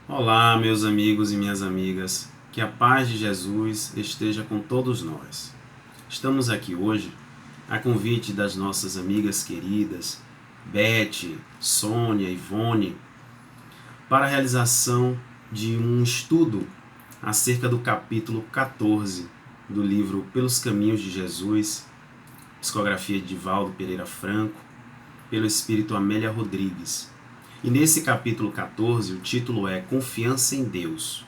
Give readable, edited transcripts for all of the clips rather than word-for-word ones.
Olá, meus amigos e minhas amigas, que a paz de Jesus esteja com todos nós. Estamos aqui hoje a convite das nossas amigas queridas, Beth, Sônia, Ivone, para a realização de um estudo acerca do capítulo 14 do livro Pelos Caminhos de Jesus, psicografia de Divaldo Pereira Franco, pelo espírito Amélia Rodrigues. E nesse capítulo 14, o título é Confiança em Deus.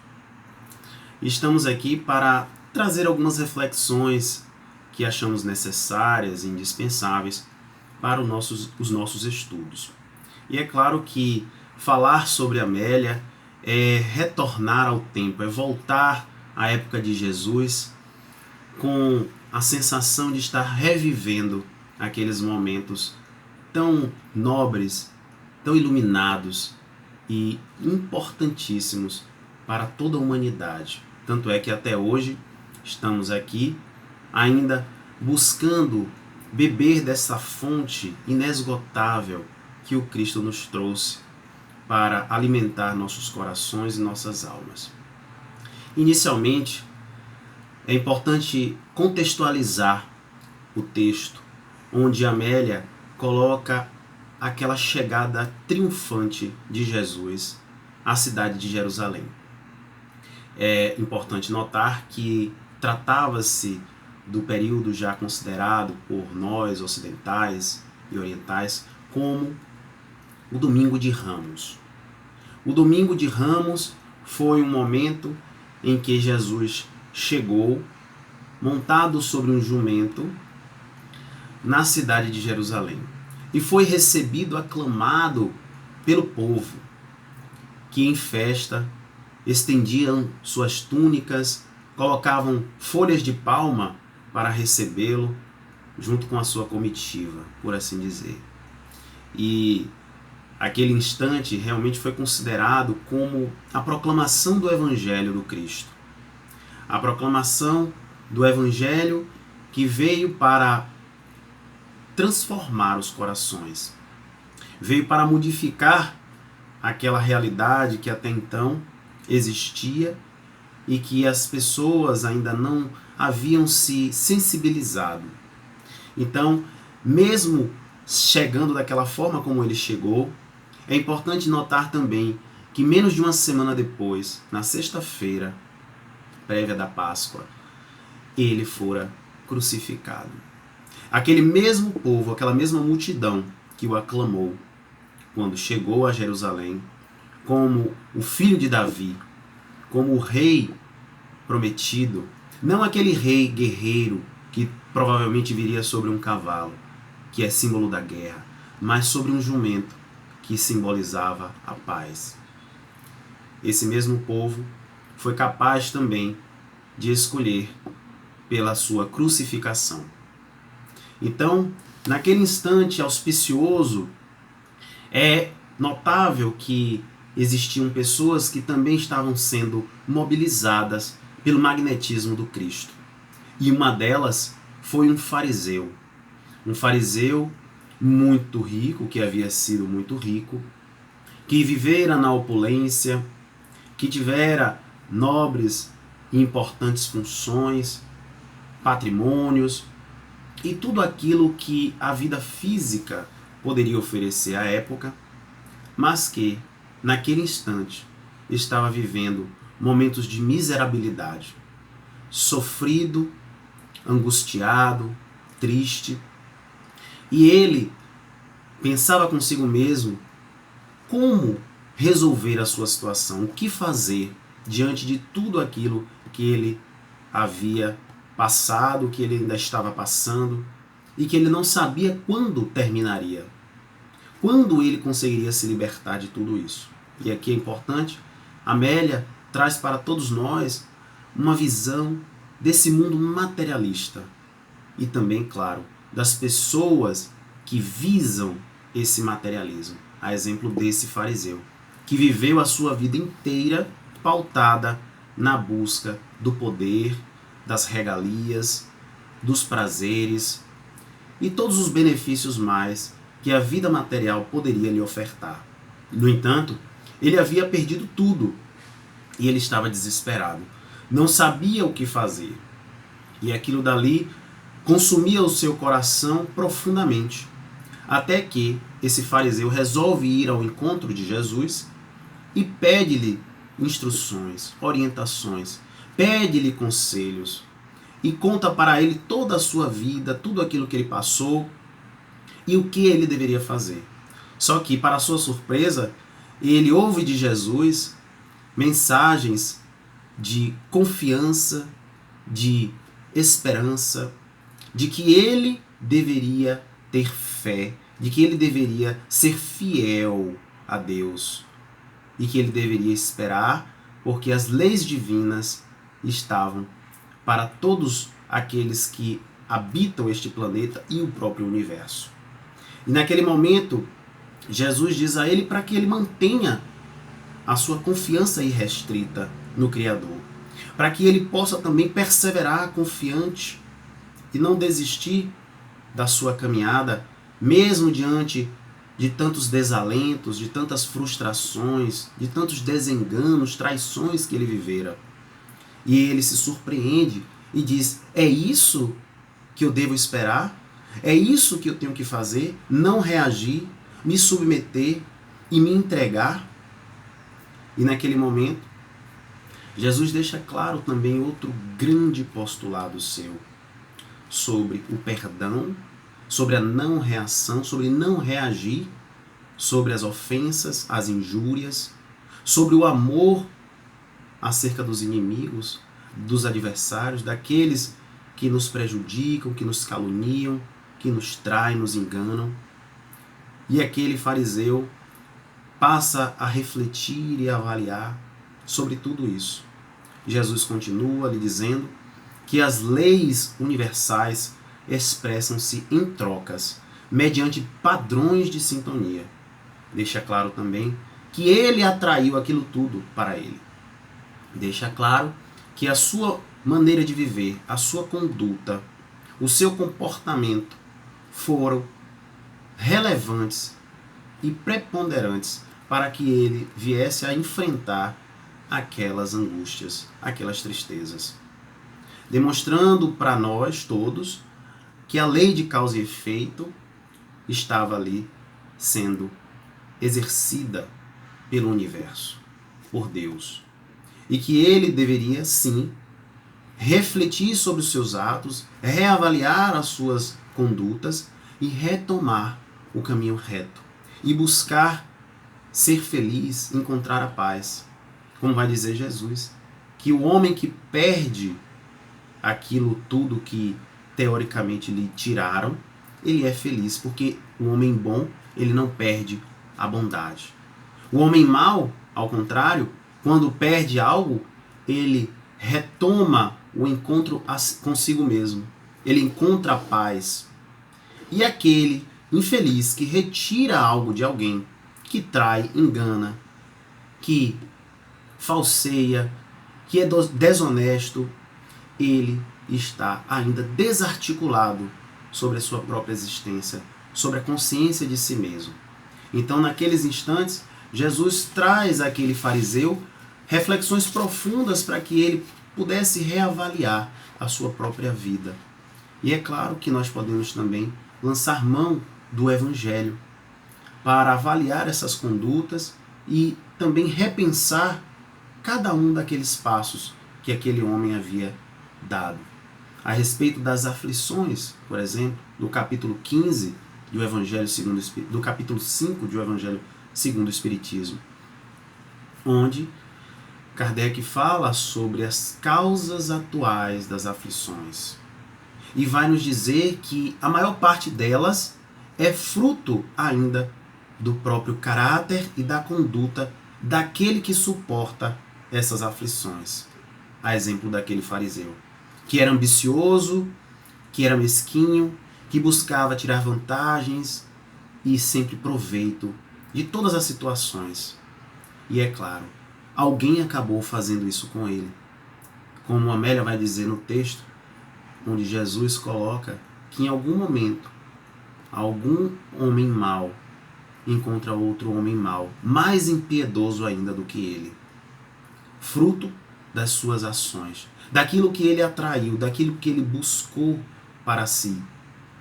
Estamos aqui para trazer algumas reflexões que achamos necessárias e indispensáveis para os nossos estudos. E é claro que falar sobre Amélia é retornar ao tempo, é voltar à época de Jesus com a sensação de estar revivendo aqueles momentos tão nobres, tão iluminados e importantíssimos para toda a humanidade. Tanto é que até hoje estamos aqui ainda buscando beber dessa fonte inesgotável que o Cristo nos trouxe para alimentar nossos corações e nossas almas. Inicialmente, é importante contextualizar o texto, onde Amélia coloca aquela chegada triunfante de Jesus à cidade de Jerusalém. É importante notar que tratava-se do período já considerado por nós ocidentais e orientais como o Domingo de Ramos. O Domingo de Ramos foi um momento em que Jesus chegou montado sobre um jumento na cidade de Jerusalém. E foi recebido, aclamado pelo povo, que em festa estendiam suas túnicas, colocavam folhas de palma para recebê-lo, junto com a sua comitiva, por assim dizer. E aquele instante realmente foi considerado como a proclamação do Evangelho do Cristo. A proclamação do Evangelho que veio para transformar os corações. Veio para modificar aquela realidade que até então existia e que as pessoas ainda não haviam se sensibilizado. Então, mesmo chegando daquela forma como ele chegou, é importante notar também que menos de uma semana depois, na sexta-feira prévia da Páscoa, ele fora crucificado. Aquele mesmo povo, aquela mesma multidão que o aclamou quando chegou a Jerusalém, como o filho de Davi, como o rei prometido, não aquele rei guerreiro que provavelmente viria sobre um cavalo, que é símbolo da guerra, mas sobre um jumento que simbolizava a paz. Esse mesmo povo foi capaz também de escolher pela sua crucificação. Então, naquele instante auspicioso, é notável que existiam pessoas que também estavam sendo mobilizadas pelo magnetismo do Cristo. E uma delas foi um fariseu muito rico, que havia sido muito rico, que vivera na opulência, que tivera nobres e importantes funções, patrimônios, e tudo aquilo que a vida física poderia oferecer à época, mas que, naquele instante, estava vivendo momentos de miserabilidade, sofrido, angustiado, triste. E ele pensava consigo mesmo como resolver a sua situação, o que fazer diante de tudo aquilo que ele havia passado, que ele ainda estava passando, e que ele não sabia quando terminaria, quando ele conseguiria se libertar de tudo isso. E aqui é importante, Amélia traz para todos nós uma visão desse mundo materialista e também, claro, das pessoas que visam esse materialismo, a exemplo desse fariseu, que viveu a sua vida inteira pautada na busca do poder, das regalias, dos prazeres e todos os benefícios mais que a vida material poderia lhe ofertar. No entanto, ele havia perdido tudo E ele estava desesperado. Não sabia o que fazer. E aquilo dali consumia o seu coração profundamente. Até que esse fariseu resolve ir ao encontro de Jesus e pede-lhe instruções, orientações, pede-lhe conselhos e conta para ele toda a sua vida, tudo aquilo que ele passou e o que ele deveria fazer. Só que, para sua surpresa, ele ouve de Jesus mensagens de confiança, de esperança, de que ele deveria ter fé, de que ele deveria ser fiel a Deus e que ele deveria esperar, porque as leis divinas estavam para todos aqueles que habitam este planeta e o próprio universo. E naquele momento, Jesus diz a ele para que ele mantenha a sua confiança irrestrita no Criador, para que ele possa também perseverar confiante e não desistir da sua caminhada, mesmo diante de tantos desalentos, de tantas frustrações, de tantos desenganos, traições que ele vivera. E ele se surpreende e diz: é isso que eu devo esperar? É isso que eu tenho que fazer? Não reagir, me submeter e me entregar? E naquele momento, Jesus deixa claro também outro grande postulado seu sobre o perdão, sobre a não reação, sobre não reagir, sobre as ofensas, as injúrias, sobre o amor acerca dos inimigos, dos adversários, daqueles que nos prejudicam, que nos caluniam, que nos traem, nos enganam. E aquele fariseu passa a refletir e avaliar sobre tudo isso. Jesus continua lhe dizendo que as leis universais expressam-se em trocas, mediante padrões de sintonia. Deixa claro também que ele atraiu aquilo tudo para ele. Deixa claro que a sua maneira de viver, a sua conduta, o seu comportamento foram relevantes e preponderantes para que ele viesse a enfrentar aquelas angústias, aquelas tristezas. Demonstrando para nós todos que a lei de causa e efeito estava ali sendo exercida pelo universo, por Deus. E que ele deveria, sim, refletir sobre os seus atos, reavaliar as suas condutas e retomar o caminho reto. E buscar ser feliz, encontrar a paz. Como vai dizer Jesus, que o homem que perde aquilo tudo que teoricamente lhe tiraram, ele é feliz, porque o homem bom, ele não perde a bondade. O homem mau, ao contrário, quando perde algo, ele retoma o encontro consigo mesmo. Ele encontra a paz. E aquele infeliz que retira algo de alguém, que trai, engana, que falseia, que é desonesto, ele está ainda desarticulado sobre a sua própria existência, sobre a consciência de si mesmo. Então, naqueles instantes, Jesus traz àquele fariseu reflexões profundas para que ele pudesse reavaliar a sua própria vida. E é claro que nós podemos também lançar mão do Evangelho para avaliar essas condutas e também repensar cada um daqueles passos que aquele homem havia dado. A respeito das aflições, por exemplo, do capítulo 15 do Evangelho segundo do capítulo 5 do Evangelho segundo o Espiritismo, onde Kardec fala sobre as causas atuais das aflições e vai nos dizer que a maior parte delas é fruto ainda do próprio caráter e da conduta daquele que suporta essas aflições. A exemplo daquele fariseu, que era ambicioso, que era mesquinho, que buscava tirar vantagens e sempre proveito de todas as situações. E é claro, alguém acabou fazendo isso com ele. Como Amélia vai dizer no texto, onde Jesus coloca que em algum momento, algum homem mau encontra outro homem mau, mais impiedoso ainda do que ele. fruto das suas ações, daquilo que ele atraiu, daquilo que ele buscou para si.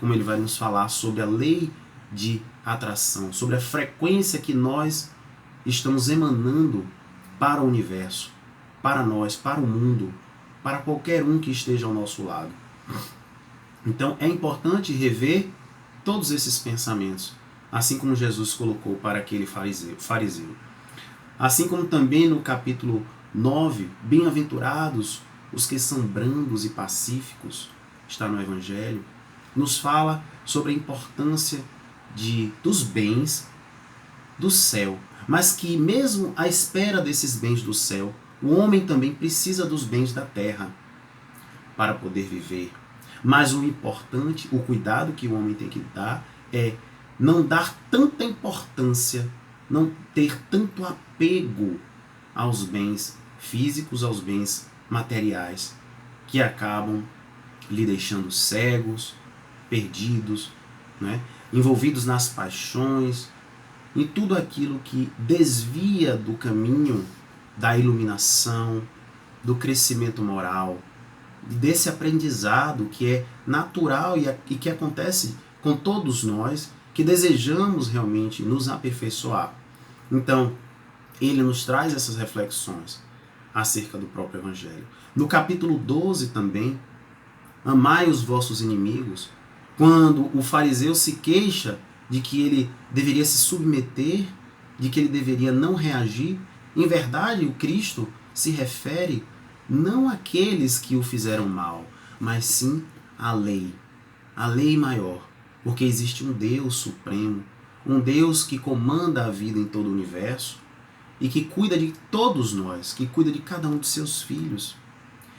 Como ele vai nos falar sobre a lei de atração, sobre a frequência que nós estamos emanando para o universo, para nós, para o mundo, para qualquer um que esteja ao nosso lado. Então é importante rever todos esses pensamentos, assim como Jesus colocou para aquele fariseu. Assim como também no capítulo 9, bem-aventurados os que são brandos e pacíficos, está no Evangelho, nos fala sobre a importância dos bens do céu, mas que mesmo à espera desses bens do céu, o homem também precisa dos bens da terra para poder viver. Mas o importante, o cuidado que o homem tem que dar é não dar tanta importância, não ter tanto apego aos bens físicos, aos bens materiais, que acabam lhe deixando cegos, perdidos, né? Envolvidos nas paixões, em tudo aquilo que desvia do caminho da iluminação, do crescimento moral, desse aprendizado que é natural e que acontece com todos nós que desejamos realmente nos aperfeiçoar. Então, ele nos traz essas reflexões acerca do próprio Evangelho. No capítulo 12 também, amai os vossos inimigos, quando o fariseu se queixa de que ele deveria se submeter, de que ele deveria não reagir, em verdade o Cristo se refere não àqueles que o fizeram mal, mas sim à lei maior, porque existe um Deus supremo, um Deus que comanda a vida em todo o universo e que cuida de todos nós, que cuida de cada um de seus filhos,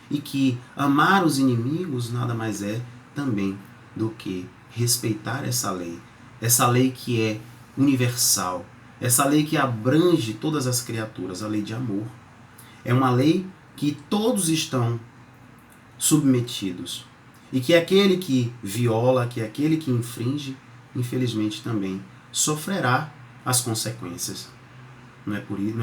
e que amar os inimigos nada mais é também do que respeitar essa lei que é universal, essa lei que abrange todas as criaturas, a lei de amor. É uma lei que todos estão submetidos e que aquele que viola, que aquele que infringe, infelizmente também sofrerá as consequências. Não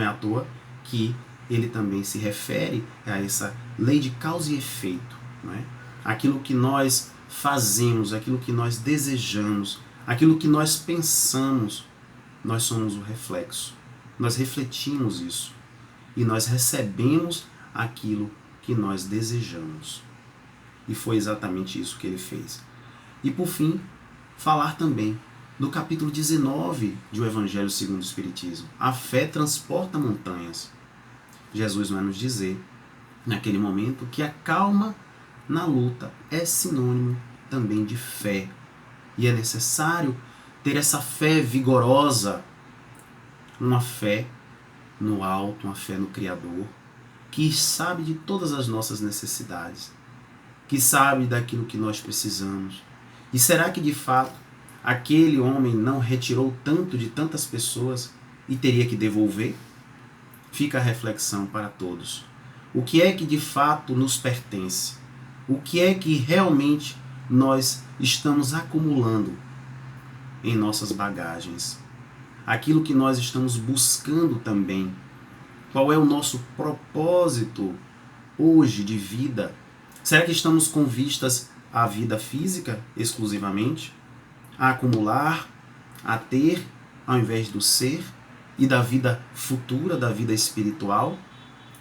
é à toa que ele também se refere a essa lei de causa e efeito. Não é? Aquilo que nós fazemos, aquilo que nós desejamos, aquilo que nós pensamos, nós somos o reflexo. Nós refletimos isso e nós recebemos aquilo que nós desejamos. E foi exatamente isso que ele fez. E por fim, falar também do capítulo 19 de O Evangelho segundo o Espiritismo. A fé transporta montanhas. Jesus vai nos dizer, naquele momento, que a calma na luta é sinônimo também de fé. E é necessário ter essa fé vigorosa, uma fé no alto, uma fé no Criador, que sabe de todas as nossas necessidades, que sabe daquilo que nós precisamos. E será que de fato aquele homem não retirou tanto de tantas pessoas e teria que devolver? Fica a reflexão para todos. O que é que de fato nos pertence? O que é que realmente nós estamos acumulando em nossas bagagens? Aquilo que nós estamos buscando também. Qual é o nosso propósito hoje de vida? Será que estamos com vistas à vida física exclusivamente? A acumular, a ter, ao invés do ser, e da vida futura, da vida espiritual,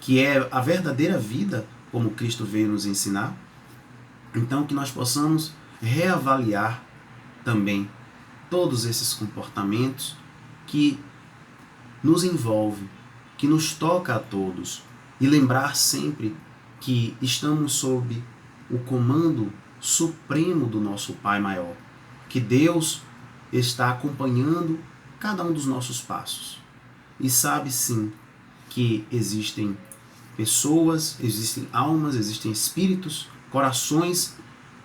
que é a verdadeira vida, como Cristo veio nos ensinar? Então que nós possamos reavaliar também todos esses comportamentos que nos envolvem, que nos toca a todos, e lembrar sempre que estamos sob o comando supremo do nosso Pai Maior, que Deus está acompanhando cada um dos nossos passos e sabe sim que existem pessoas, existem almas, existem espíritos, corações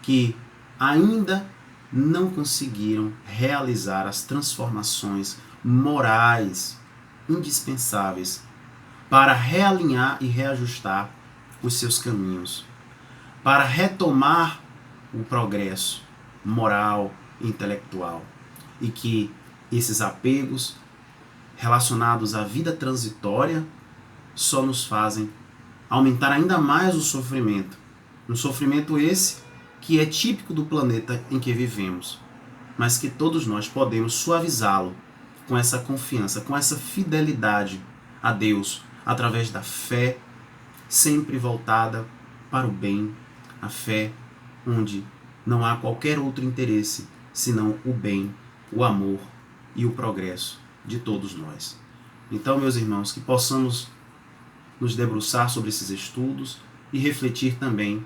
que ainda não conseguiram realizar as transformações morais indispensáveis para realinhar e reajustar os seus caminhos, para retomar o progresso moral e intelectual, e que esses apegos relacionados à vida transitória só nos fazem aumentar ainda mais o sofrimento. Um sofrimento esse que é típico do planeta em que vivemos, mas que todos nós podemos suavizá-lo com essa confiança, com essa fidelidade a Deus, através da fé, sempre voltada para o bem, a fé onde não há qualquer outro interesse senão o bem, o amor e o progresso de todos nós. Então, meus irmãos, que possamos nos debruçar sobre esses estudos e refletir também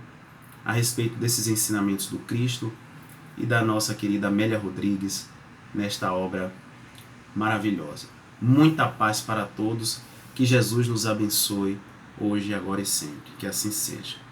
a respeito desses ensinamentos do Cristo e da nossa querida Amélia Rodrigues nesta obra maravilhosa. Muita paz para todos, que Jesus nos abençoe hoje, agora e sempre. Que assim seja.